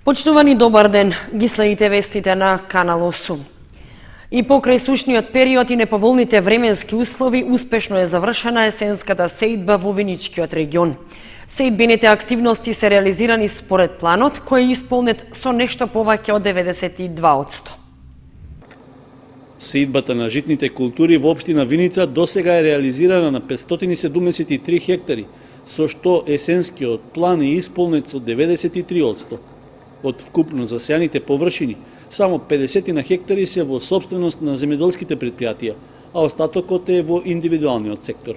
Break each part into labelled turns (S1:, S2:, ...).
S1: Почнувани, добар ден, ги следите вестите на Канал 8. И покрај сушниот период и неповолните временски услови, успешно е завршена есенската сејдба во Виничкиот регион. Сејдбените активности се реализирани според планот, кој е исполнет со нешто повеќе од 92%.
S2: Сејдбата на житните култури во општина Виница досега е реализирана на 573 хектари, со што есенскиот план е исполнет со 93%. Од вкупно засејаните површини, само 50 на хектари се во собственост на земјоделските предпријатија, а остатокот е во индивидуалниот сектор.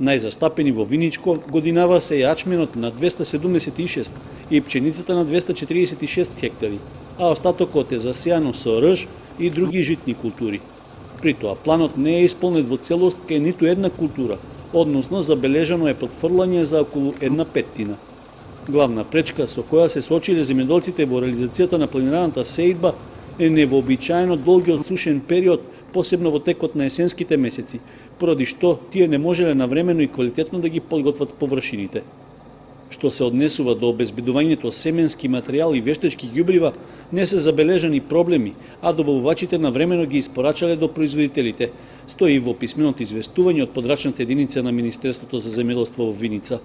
S2: Најзастапени во Виничко годинава се јачменот на 276 и пченицата на 246 хектари, а остатокот е засејано со рж и други житни култури. При тоа планот не е исполнет во целост кај ниту една култура, односно забележано е подфрлање за околу 1/5. Главна пречка со која се соочиле земјоделците во реализацијата на планираната сејдба е невообичаено долгиот сушен период, посебно во текот на есенските месеци, поради што тие не можеле навремено и квалитетно да ги подготват површините. Што се однесува до обезбедувањето семенски материјал и вештачки ѓубрива, не се забележани проблеми, а добавувачите навремено ги испорачале до производителите, стои во писменото известување од подрачната единица на Министерството за земјоделство во Виница.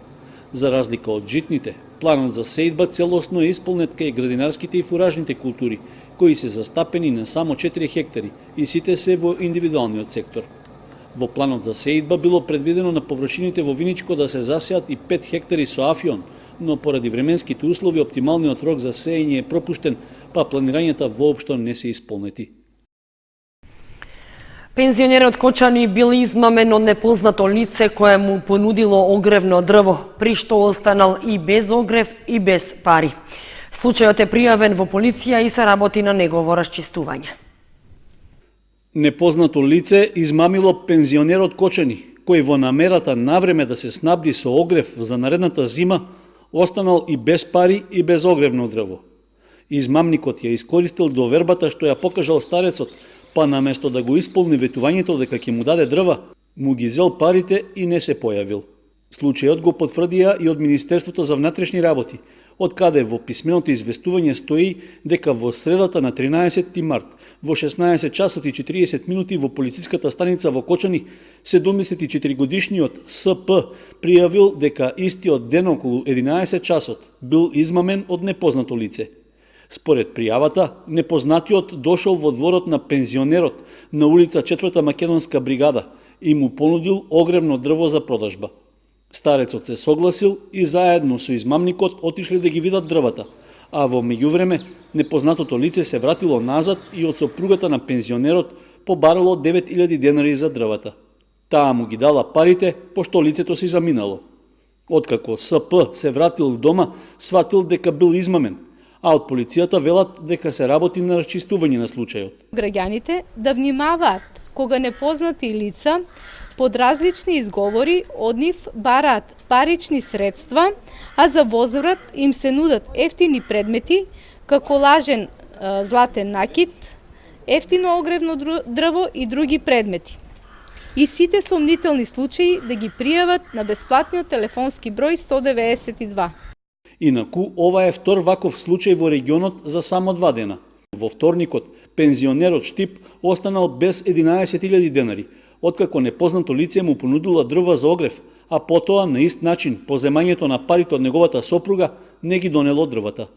S2: За разлика од житните, планот за сејдба целосно е исполнет кај градинарските и фуражните култури, кои се застапени на само 4 хектари и сите се во индивидуалниот сектор. Во планот за сејдба било предвидено на површините во Виничко да се засеат и 5 хектари со афион, но поради временските услови оптималниот рок за сеење е пропуштен, па планирањата воопшто не се исполнети.
S1: Пензионерот Кочани бил измамен од непознато лице кое му понудило огревно дрво, при што останал и без огрев и без пари. Случајот е пријавен во полиција и се работи на негово расчистување.
S2: Непознато лице измамило пензионерот Кочани, кој во намерата навреме да се снабди со огрев за наредната зима, останал и без пари и без огревно дрво. Измамникот ја искористил довербата што ја покажал старецот, па наместо да го исполни ветувањето дека ќе му даде дрва, му ги зел парите и не се појавил. Случајот го потврдија и од Министерството за внатрешни работи, од каде во писменото известување стои дека во средата на 13 март во 16 часот и 40 минути во полициската станица во Кочани 74 годишниот СП пријавил дека истиот ден околу 11 часот бил измамен од непознато лице. Според пријавата, непознатиот дошол во дворот на пензионерот на улица 4 Македонска бригада и му понудил огревно дрво за продажба. Старецот се согласил и заедно со измамникот отишле да ги видат дрвата, а во меѓувреме непознатото лице се вратило назад и од сопругата на пензионерот побарало 9000 денари за дрвата. Таа му ги дала парите, пошто лицето си заминало. Откако СП се вратил дома, сватил дека бил измамен, а од полицијата велат дека се работи на расчистување на случајот.
S3: Граѓаните да внимаваат кога непознати лица под различни изговори од нив бараат парични средства, а за возврат им се нудат ефтини предмети, како лажен златен накит, ефтино огревно дрво и други предмети. И сите сомнителни случаи да ги пријават на бесплатниот телефонски број 192.
S2: Инаку, ова е втор ваков случај во регионот за само 2 дена. Во вторникот, пензионерот Штип останал без 11.000 денари, откако непознато лице му понудило дрва за огрев, а потоа на ист начин, по земањето на парите од неговата сопруга, не ги донело дрвата.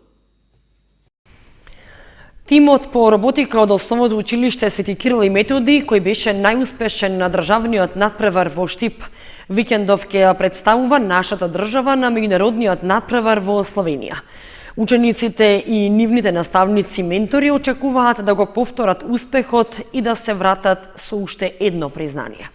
S1: Тимот по роботика од Основното училиште Свети Кирил и Методи, кој беше најуспешен на државниот надпревар во Штип, викендов ќе ја представува нашата држава на меѓународниот надпревар во Словенија. Учениците и нивните наставници ментори очекуваат да го повторат успехот и да се вратат со уште едно признание.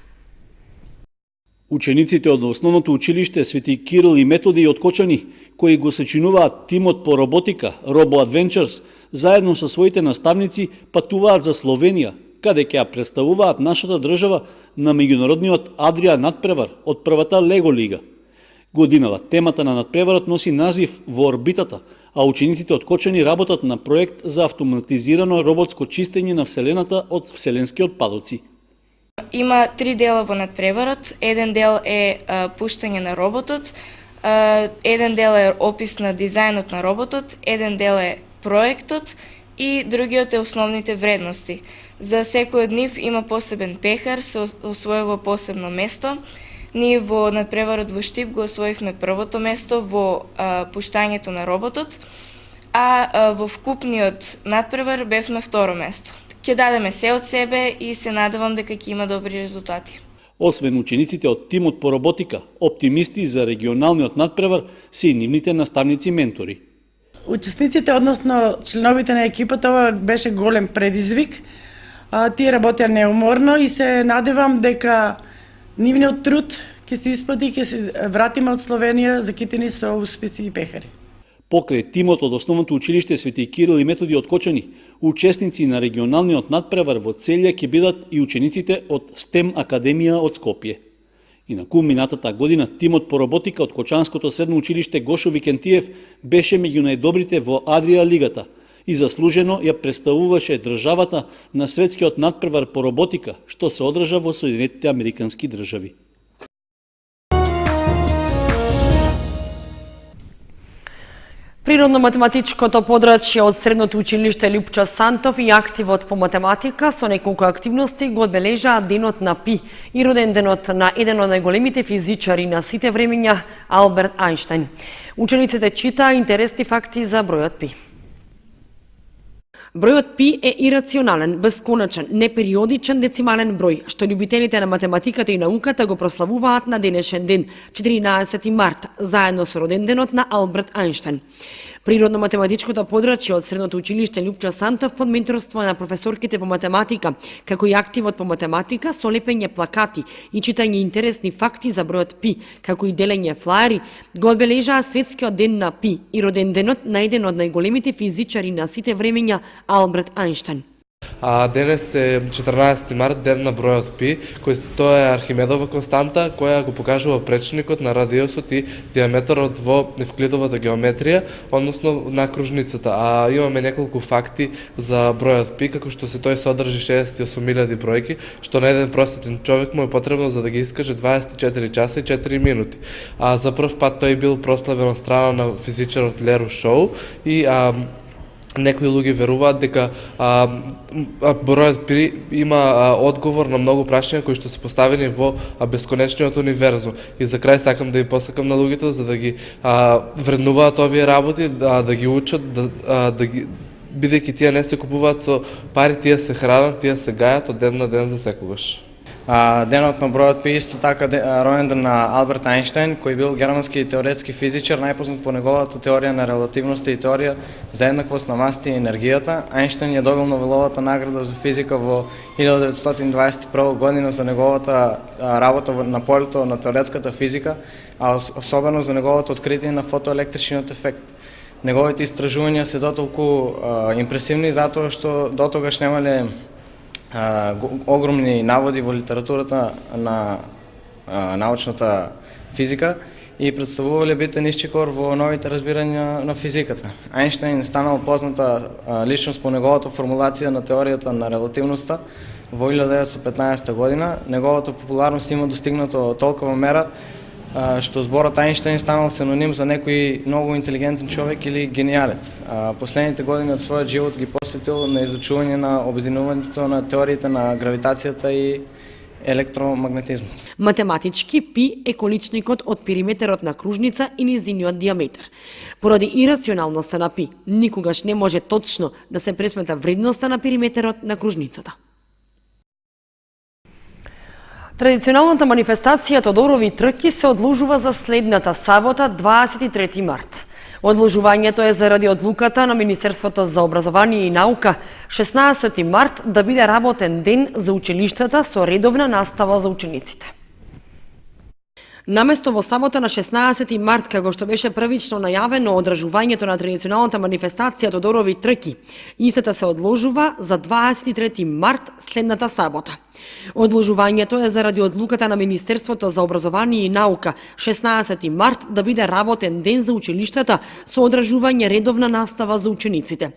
S2: Учениците од Основното училиште Свети Кирил и Методи од Кочани, кои го сочинуваат тимот по роботика Robo Adventures, заедно со своите наставници патуваат за Словенија, каде ќе ја представуваат нашата држава на меѓународниот Адрија надпревар од првата Лего лига. Годинава темата на надпреварот носи назив Во орбитата, а учениците од Кочани работат на проект за автоматизирано роботско чистење на Вселената од вселенски отпадоци.
S4: Има 3 дела во надпреварот. Еден дел е пуштање на роботот, еден дел е опис на дизајнот на роботот, еден дел е проектот и другиот е основните вредности. За секој од нив има посебен пехар, се освојува посебно место. Ние во надпреварот во Штип го освоивме првото место во пуштањето на роботот, а во вкупниот надпревар бевме второ место. Ќе дадеме се од себе и се надевам дека ќе има добри резултати.
S2: Освен учениците од тимот по роботика, оптимисти за регионалниот надпревар се и нивните наставници и ментори.
S5: Учесниците, односно членовите на екипата, ова беше голем предизвик. Тие работеа неуморно и се надевам дека нивниот труд ќе се исплати, ќе се вратиме од Словенија закитени со успеси и пехари.
S2: Покрај тимот од Основното училиште Свети Кирил и Методи од Кочани, учесници на регионалниот надпревар во Целја ќе бидат и учениците од STEM Академија од Скопје. И на кулминатата година тимот по роботика од Кочанското средно училиште Гошо Викентиев беше меѓу најдобрите во Адриа лигата и заслужено ја представуваше државата на светскиот надпревар по роботика, што се одржа во Соединетите Американски држави.
S1: Природно-математичкото подрачје од Средното училиште Лјупчо Сантов и активот по математика со неколку активности го одбележаа денот на Пи и роден денот на еден од најголемите физичари на сите времиња, Алберт Ајнштајн. Учениците читаа интересни факти за бројот Пи. Бројот Пи е ирационален, бесконачен, непериодичен децимален број, што љубителите на математиката и науката го прославуваат на денешен ден, 14 март, заедно со роден денот на Алберт Ајнштајн. Природно-математичкото подрачје од Средното училиште Лјупчо Сантов под менторство на професорките по математика, како и активот по математика со лепење плакати и читање интересни факти за бројот Пи, како и делење флаери, го одбележаа светскиот ден на Пи и роден денот на еден од најголемите физичари на сите времиња, Алберт Ајнштајн.
S6: Денес е 14 март, ден на бројот Пи, кој тоа е Архимедова константа, која го покажува пречникот на радиусот и диаметрот во евклидовата геометрија, односно на кружницата. Имаме неколку факти за бројот Пи, како што се тој содржи 68.000 бројки, што на еден просветен човек му е потребно за да ги искаже 24 часа и 4 минути. За прв пат тој бил прославен од страна на физичарот Леру Шоу и некои луѓе веруваат дека бројот Пи има одговор на многу прашања кои што се поставени во бесконечниот универзум. И за крај сакам да ја посакам на луѓето за да ги вреднуваат овие работи, да ги учат, бидејќи тие не се купуваат со пари, тие се хранат, тие се гајат од ден на ден за секогаш.
S7: Денот на бројот Пи исто така роен ден на Алберт Ајнштајн, кој бил германски теоретски физичар, најпознат по неговата теорија на релативноста и теорија за еднаквост на масите и енергијата. Ајнштајн ја добил Нобеловата награда за физика во 1921 година за неговата работа на полето на теоретската физика, а особено за неговото откритие на фотоелектричниот ефект. Неговите истражувања се дотолку импресивни затоа што дотогаш немале огромни наводи во литературата на научната физика и представувале битен исчекор во новите разбирања на физиката. Ајнштајн станал позната личност по неговата формулација на теоријата на релативноста во 1915 година. Неговата популарност има достигнато толкова мера што зборот Ајнштајн станал синоним за некој многу интелигентен човек или гениалец. Последните години од својот живот ги посветил на изучување на обединувањето на теориите на гравитацијата и електромагнетизмот.
S1: Математички Пи е количникот од периметерот на кружница и низиниот диаметар. Поради ирационалноста на Пи, никогаш не може точно да се пресмета вредноста на периметерот на кружницата. Традиционалната манифестација Тодорови трки се одложува за следната сабота, 23 март. Одложувањето е заради одлуката на Министерството за образование и наука 16 март да биде работен ден за училиштата со редовна настава за учениците. Наместо во сабота на 16 март, како што беше првично најавено одржувањето на традиционалната манифестација Тодорови трки, истата се одложува за 23 март следната сабота. Одложувањето е заради одлуката на Министерството за образование и наука 16 март да биде работен ден за училиштата со одржување редовна настава за учениците.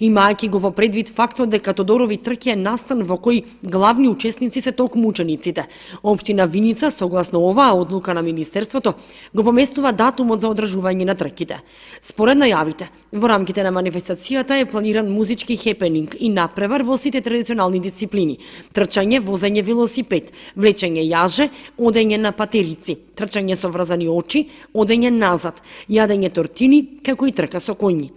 S1: Имајќи го во предвид фактот дека Тодорови трк е настан во кој главни учесници се токму учениците, општина Виница согласно оваа одлука на Министерството го поместува датумот за одржување на трките. Според најавите, во рамките на манифестацијата е планиран музички хепенинг и надпревар во сите традиционални дисциплини: трчање, возење велосипед, влечење јаже, одење на патерици, трчање со врзани очи, одење назад, јадење тортини, како и трка со коњи.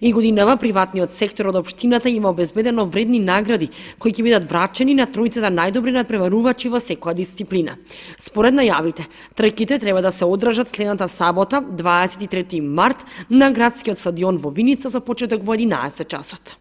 S1: И годинава приватниот сектор од општината има обезбедено вредни награди кои ќе бидат врачени на тројцата најдобри надпреварувачи во секоја дисциплина. Според најавите, трките треба да се одржат следната сабота, 23 март, на градскиот стадион во Виница со почеток во 11 часот.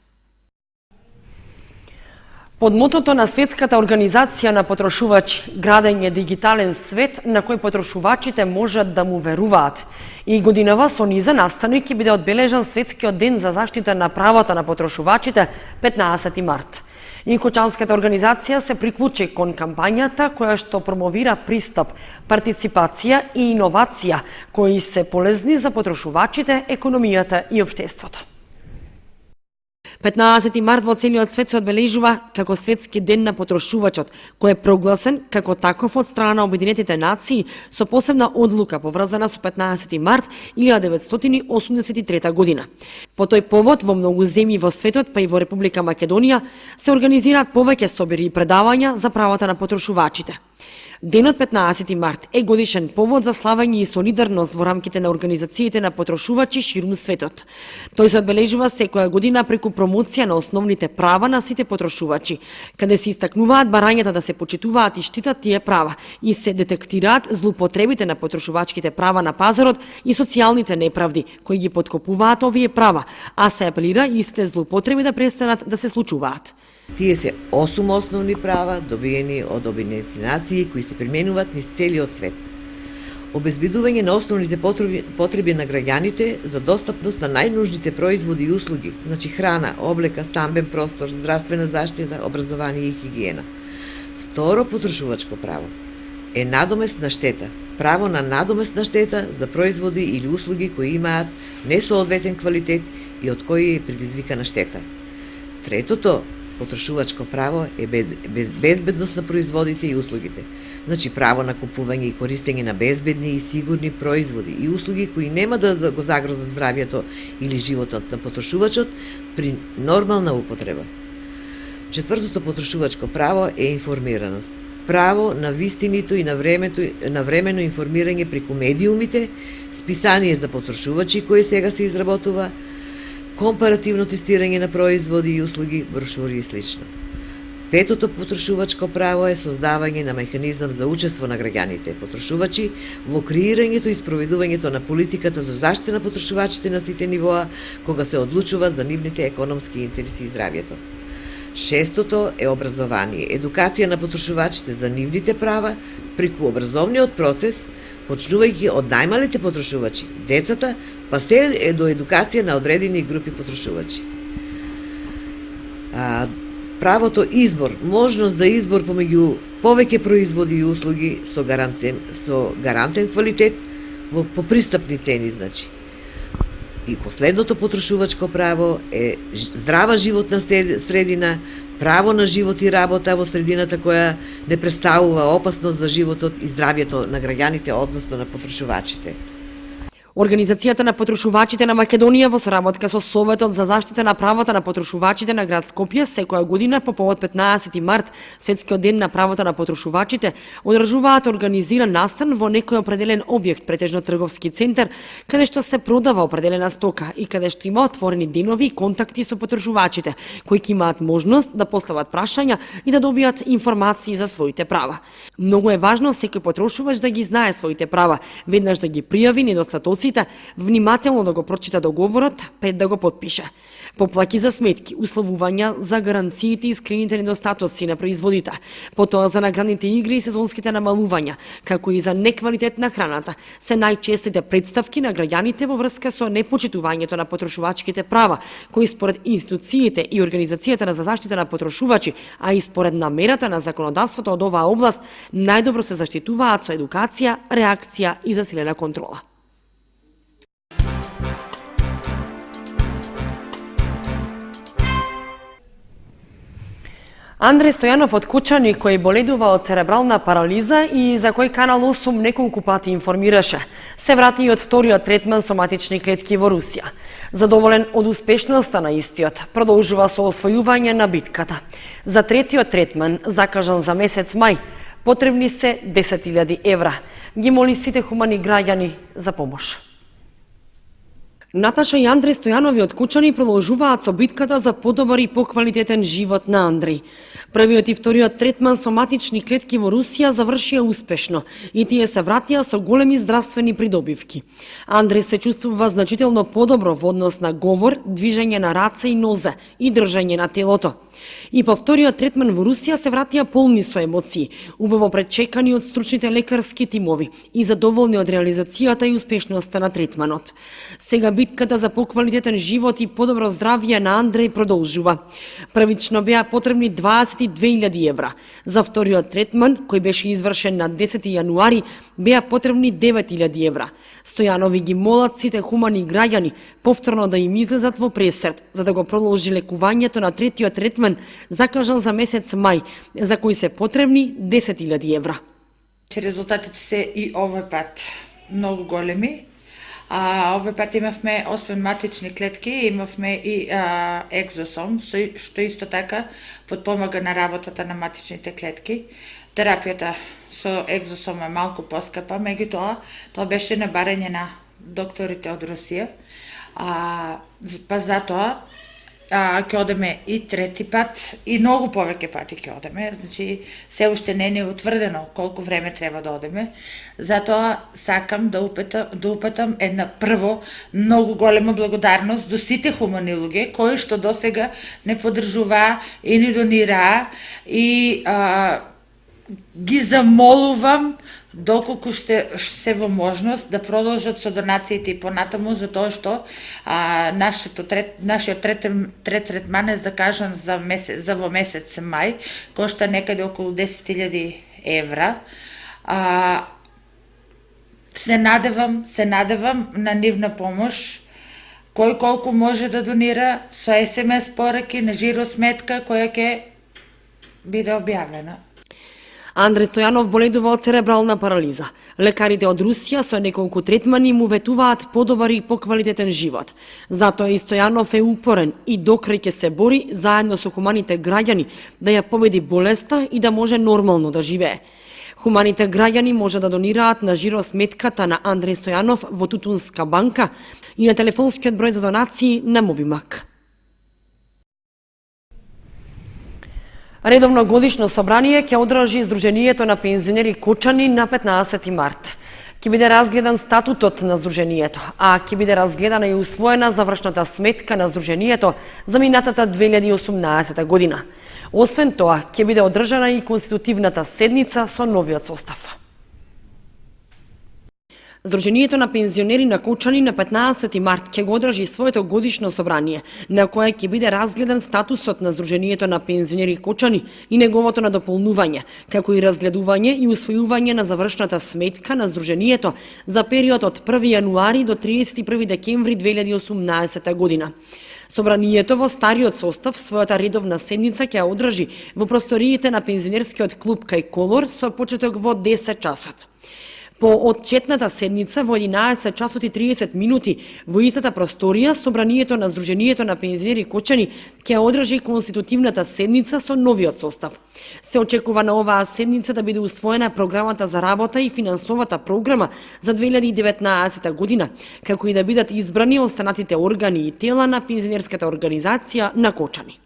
S1: Под мотото на Светската организација на потрошувачи "Градење дигитален свет на кој потрошувачите можат да му веруваат", и годинава со низа настани ќе биде одбележан Светскиот ден за заштита на правата на потрошувачите 15 март. И Кочанската организација се приклучи кон кампањата која што промовира пристап, партиципација и иновација кои се полезни за потрошувачите, економијата и општеството. 15 март во целиот свет се одбележува како Светски ден на потрошувачот, кој е прогласен како таков од страна на Обединетите нации со посебна одлука поврзана со 15 март 1983 година. По тој повод во многу земји во светот, па и во Република Македонија, се организираат повеќе собири и предавања за правата на потрошувачите. Денот 15 март е годишен повод за славење и солидарност во рамките на организациите на потрошувачи ширум светот. Тој се одбележува секоја година преку промоција на основните права на сите потрошувачи, каде се истакнуваат барањата да се почитуваат и штитат тие права и се детектираат злоупотребите на потрошувачките права на пазарот и социјалните неправди кои ги поткопуваат овие права, а се апелира истите злоупотреби да престанат да се случуваат.
S8: Тие се 8 основни права добиени од Обединетите нации кои се применуваат низ целиот свет. Обезбедување на основните потреби на граѓаните за достапност на најнужните производи и услуги, значи храна, облека, стамбен простор, здравствена заштита, образование и хигиена. Второ потрошувачко право е надоместна штета, право на надоместна штета за производи или услуги кои имаат несоодветен квалитет и од кои е предизвикана штета. Третото потрошувачко право е безбедност на производите и услугите. Значи право на купување и користење на безбедни и сигурни производи и услуги кои нема да го загрозат здравјето или животот на потрошувачот при нормална употреба. Четвртото потрошувачко право е информираност. Право на вистинито и на времено информирање преку медиумите, списание за потрошувачи кои сега се изработува, компаративно тестирање на производи и услуги, брошури и слично. Петото потрошувачко право е создавање на механизам за учество на граѓаните потрошувачи во креирањето и спроведувањето на политиката за заштита на потрошувачите на сите нивоа кога се одлучува за нивните економски интереси и здравјето. Шестото е образование, едукација на потрошувачите за нивните права преку образовниот процес, почнувајќи од најмалите потрошувачи, децата, па се е до едукација на одредени групи потрошувачи. Правото избор, можност за избор помеѓу повеќе производи и услуги со гарантен квалитет по пристапни цени, значи. И последното потрошувачко право е здрава животна средина, право на живот и работа во средината која не представува опасност за животот и здравјето на граѓаните, односно на потрошувачите.
S1: Организацијата на потрошувачите на Македонија во соработка со Советот за заштита на правата на потрошувачите на град Скопје секоја година по повод 15 март, Светскиот ден на правата на потрошувачите, одржуваат организиран настан во некој определен објект, претежно трговски центар, каде што се продава определена стока и каде што има отворени денови и контакти со потрошувачите, кои ќе имаат можност да постават прашања и да добијат информации за своите права. Многу е важно секој потрошувач да ги знае своите права, веднаш да ги пријави недостатоците пензионерците внимателно да го прочита договорот пред да го подпише. Поплаќи за сметки, условувања за гаранциите и искрените недостатоци на производите, потоа за наградните игри и сезонските намалувања, како и за неквалитет на храната, се најчестите представки на граѓаните во врска со непочитувањето на потрошувачките права, кои според институциите и Организацијата за заштита на потрошувачи, а и според намерата на законодавството од оваа област, најдобро се заштитуваат со едукација, реакција и засилена контрола. Андреј Стојанов од Кучани, кој боледува од церебрална парализа и за кој Канал 8 неколку пати информираше, се врати и од вториот третман со матични клетки во Русија. Задоволен од успешноста на истиот, продолжува со освојување на битката. За третиот третман, закажан за месец мај, потребни се 10.000 евра. Ги моли сите хумани граѓани за помош. Наташа и Андреј Стојанови од Кучани продолжуваат со битката за подобар и поквалитетен живот на Андреј. Првиот и вториот третман со матични клетки во Русија завршија успешно и тие се вратија со големи здравствени придобивки. Андреј се чувствува значително подобро во однос на говор, движење на раце и нозе и држање на телото. И по вториот третман во Русија се вратија полни со емоции, убаво пречекани од стручните лекарски тимови и задоволни од реализацијата и успешноста на третманот. Сега битката за поквалитетен живот и подобро здравје на Андреј продолжува. Првично беа потребни 22.000 евра. За вториот третман, кој беше извршен на 10 јануари, беа потребни 9.000 евра. Стојанови ги молат сите хумани граѓани повторно да им излезат во пресрет, за да го продолжи лекувањето на третиот третман, закажан за месец мај, за кој се потребни 10.000 евра.
S9: Резултатите се и овој пат многу големи. Овој пат имавме, освен матични клетки, имавме и екзосом, што исто така подпомага на работата на матичните клетки. Терапијата со екзосом е малку поскапа, меѓутоа тоа беше на барање на докторите од Русија. Па затоа ќе одеме и трети пат и многу повеќе пати ќе одеме, значи се уште не е утврдено колку време треба да одеме. Затоа сакам да упатам една прво многу голема благодарност до сите хумани луѓе кои што досега не поддржуваа и не донираа и ги замолувам доколку ще се во можност да продолжат со донациите и понатаму, затоа што нашиот трет третман е закажан за во месец мај, кошта некаде околу 10.000 евра. Се надевам на нивна помош, кој колку може да донира со SMS пораки на жиросметка која ќе биде објавена.
S1: Андреј Стојанов боледува од церебрална парализа. Лекарите од Русија со неколку третмани му ветуваат подобар и поквалитетен живот. Затоа и Стојанов е упорен и докрај ќе се бори заедно со хуманите граѓани да ја победи болеста и да може нормално да живее. Хуманите граѓани може да донираат на жиросметката на Андреј Стојанов во Тутунска банка и на телефонскиот број за донации на Мобимак. Редовно годишно собрание ќе одржи Сдруженијето на пензионери Кучани на 15 март. Ќе биде разгледан статутот на Сдруженијето, а ќе биде разгледана и усвоена завршната сметка на Сдруженијето за минатата 2018 година. Освен тоа, ќе биде одржана и конститутивната седница со новиот состав. Сдруженијето на пензионери на Кучани на 15 март ќе го одржи своето годишно собрание, на кое ќе биде разгледан статусот на Сдруженијето на пензионери Кучани и неговото надополнување, како и разгледување и усвојување на завршната сметка на Сдруженијето за период од 1 јануари до 31 декември 2018 година. Собранието во стариот состав својата редовна седница ќе одржи во просториите на пензионерскиот клуб Кај Колор со почеток во 10 часот. По отчетната седница во 11 часот и 30 минути во истата просторија собранието на Сдруженијето на пензионери Кучани ќе одржи конститутивната седница со новиот состав. Се очекува на оваа седница да биде усвоена програмата за работа и финансовата програма за 2019 година, како и да бидат избрани останатите органи и тела на пензионерската организација на Кучани.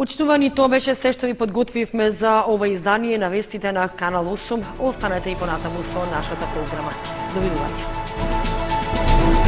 S1: Почнувани, тоа беше се што ви подготвивме за ова издание на вестите на Канал 8. Останете и понатаму со нашата програма. Довидување.